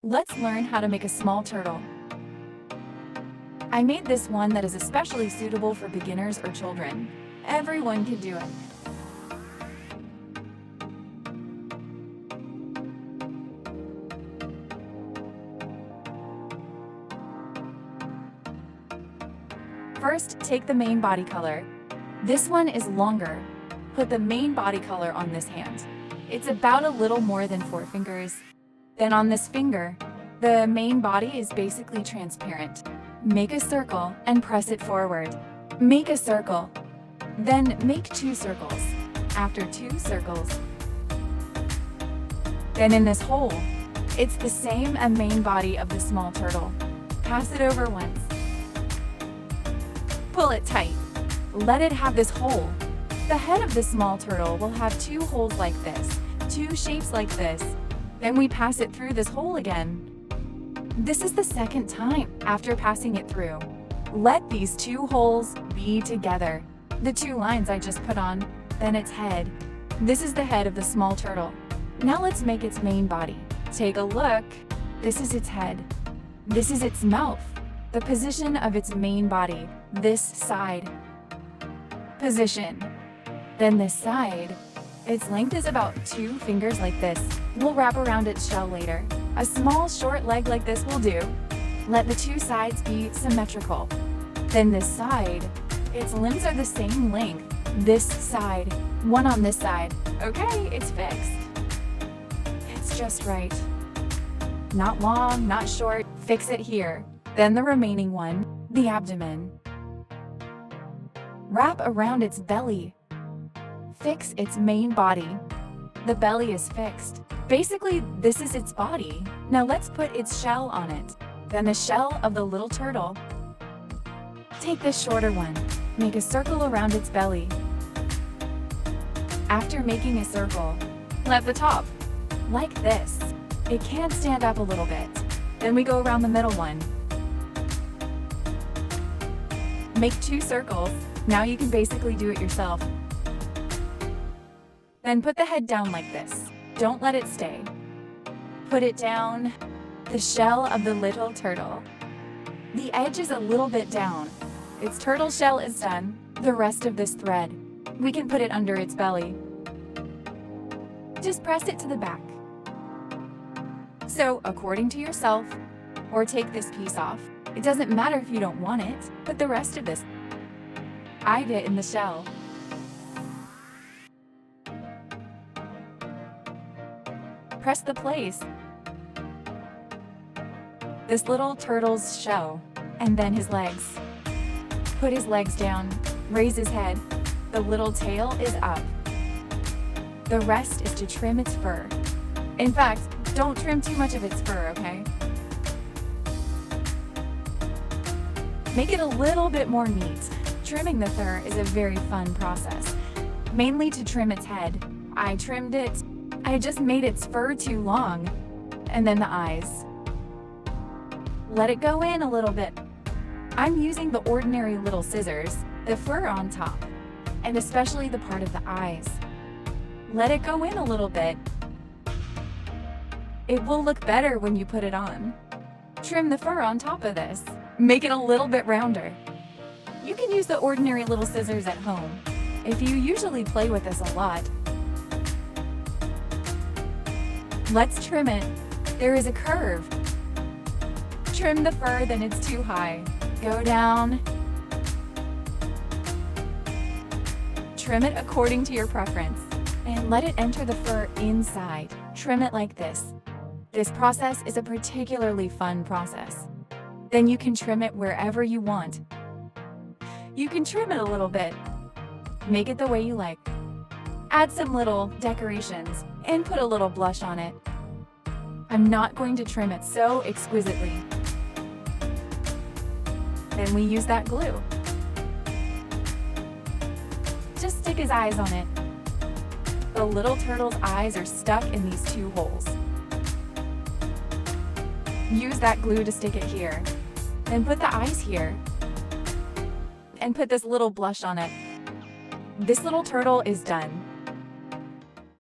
Let's learn how to make a small turtle. I made this one that is especially suitable for beginners or children. Everyone can do it. First, take the main body color. This one is longer. Put the main body color on this hand. It's about a little more than 4 fingers. Then on this finger, the main body is basically transparent. Make a circle and press it forward. Make a circle. Then make 2 circles. After 2 circles, then in this hole, it's the same as main body of the small turtle. Pass it over once. Pull it tight. Let it have this hole. The head of the small turtle will have 2 holes like this, 2 shapes like this. Then we pass it through this hole again. This is the second time after passing it through. Let these 2 holes be together. The 2 lines I just put on, then its head. This is the head of the small turtle. Now let's make its main body. Take a look. This is its head. This is its mouth. The position of its main body. This side. Position. Then this side. Its length is about 2 fingers like this. We'll wrap around its shell later. A small short leg like this will do. Let the 2 sides be symmetrical. Then this side, its limbs are the same length. This side, one on this side. Okay, it's fixed. It's just right. Not long, not short. Fix it here. Then the remaining one, the abdomen. Wrap around its belly. Fix its main body. The belly is fixed. Basically, this is its body. Now let's put its shell on it. Then the shell of the little turtle. Take this shorter one. Make a circle around its belly. After making a circle, let the top, like this. It can stand up a little bit. Then we go around the middle one. Make 2 circles. Now you can basically do it yourself. Then put the head down like this. Don't let it stay. Put it down. The shell of the little turtle. The edge is a little bit down. Its turtle shell is done. The rest of this thread, we can put it under its belly. Just press it to the back. So, according to yourself, or take this piece off. It doesn't matter if you don't want it. Put the rest of this. Hide it in the shell. Press the place. This little turtle's shell, and then his legs. Put his legs down, raise his head. The little tail is up. The rest is to trim its fur. In fact, don't trim too much of its fur, okay? Make it a little bit more neat. Trimming the fur is a very fun process, mainly to trim its head. I trimmed it. I just made its fur too long. And then the eyes. Let it go in a little bit. I'm using the ordinary little scissors, the fur on top, and especially the part of the eyes. Let it go in a little bit. It will look better when you put it on. Trim the fur on top of this. Make it a little bit rounder. You can use the ordinary little scissors at home, if you usually play with this a lot. Let's trim it. There is a curve. Trim the fur, then it's too high. Go down. Trim it according to your preference, and let it enter the fur inside. Trim it like this. This process is a particularly fun process. Then you can trim it wherever you want. You can trim it a little bit. Make it the way you like. Add some little decorations and put a little blush on it. I'm not going to trim it so exquisitely. Then we use that glue. Just stick his eyes on it. The little turtle's eyes are stuck in these 2 holes. Use that glue to stick it here. Then put the eyes here. And put this little blush on it. This little turtle is done.